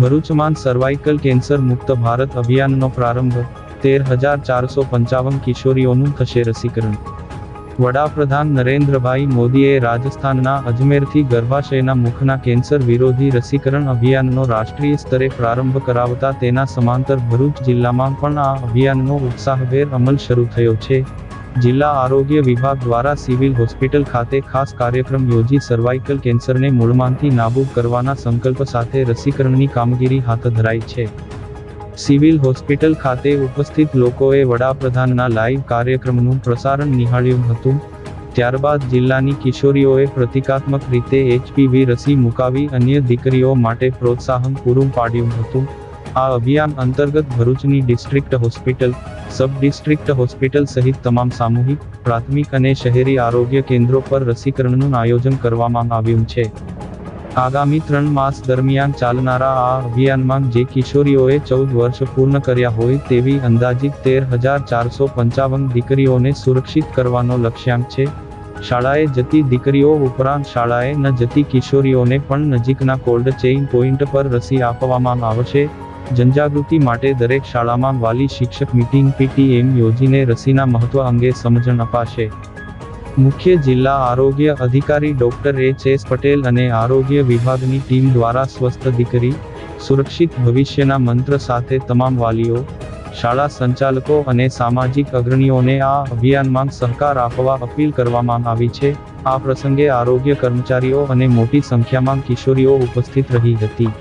ભરૂચમાં cervical cancer મુક્ત ભારત અભિયાનનો પ્રારંભ, 13,455 કિશોરીઓનું થશે રસીકરણ. વડાપ્રધાન નરેન્દ્રભાઈ મોદીએ રાજસ્થાનના અજમેરથી ગર્ભાશયના મુખના કેન્સર વિરોધી રસીકરણ અભિયાનનો રાષ્ટ્રીય સ્તરે પ્રારંભ કરાવતા તેના સમાંતર ભરૂચ જિલ્લામાં પણ આ અભિયાનનો ઉત્સાહભેર અમલ શરૂ થયો છે. જિલ્લા આરોગ્ય વિભાગ દ્વારા સિવિલ હોસ્પિટલ ખાતે ખાસ કાર્યક્રમ યોજી સર્વાઇકલ કેન્સરને મૂળમાંથી નાબૂદ કરવાના સંકલ્પ સાથે રસીકરણની કામગીરી હાથ ધરાઈ છે. સિવિલ હોસ્પિટલ ખાતે ઉપસ્થિત લોકોએ વડાપ્રધાનના લાઈવ કાર્યક્રમનું પ્રસારણ નિહાળ્યું હતું. ત્યારબાદ જિલ્લાની કિશોરીઓએ પ્રતિકાત્મક રીતે HPV રસી મુકાવી અન્ય દીકરીઓ માટે પ્રોત્સાહન પૂરું પાડ્યું હતું. આ અભિયાન અંતર્ગત ભરૂચની district hospital, sub district hospital સહિત તમામ સામૂહિક, પ્રાથમિક અને શહેરી આરોગ્ય કેન્દ્રો પર રસીકરણનું આયોજન કરવામાં આવ્યું છે. આગામી 3 માસ દરમિયાન ચાલનારા આ અભિયાનમાં જે કિશોરીઓએ 14 વર્ષ પૂર્ણ કર્યા હોય તેવી અંદાજિત 13,455 દીકરીઓને સુરક્ષિત કરવાનો લક્ષ્યાંક છે. શાળાએ જતી દીકરીઓ ઉપરાંત શાળાએ ન જતી કિશોરીઓને પણ નજીકના કોલ્ડ ચેઇન પોઇન્ટ પર રસી આપવામાં આવશે. જનજાગૃતિ માટે દરેક શાળામાં વાલી શિક્ષક મીટિંગ PTM યોજીને રસીના મહત્વ અંગે સમજણ અપાશે. મુખ્ય જિલ્લા આરોગ્ય અધિકારી ડોક્ટર HS પટેલ અને આરોગ્ય વિભાગની ટીમ દ્વારા સ્વસ્થ દીકરી, સુરક્ષિત ભવિષ્યના મંત્ર સાથે તમામ વાલીઓ, શાળા સંચાલકો અને સામાજિક અગ્રણીઓને આ અભિયાનમાં સહકાર આપવા અપીલ કરવામાં આવી છે. આ પ્રસંગે આરોગ્ય કર્મચારીઓ અને મોટી સંખ્યામાં કિશોરીઓ ઉપસ્થિત રહી હતી.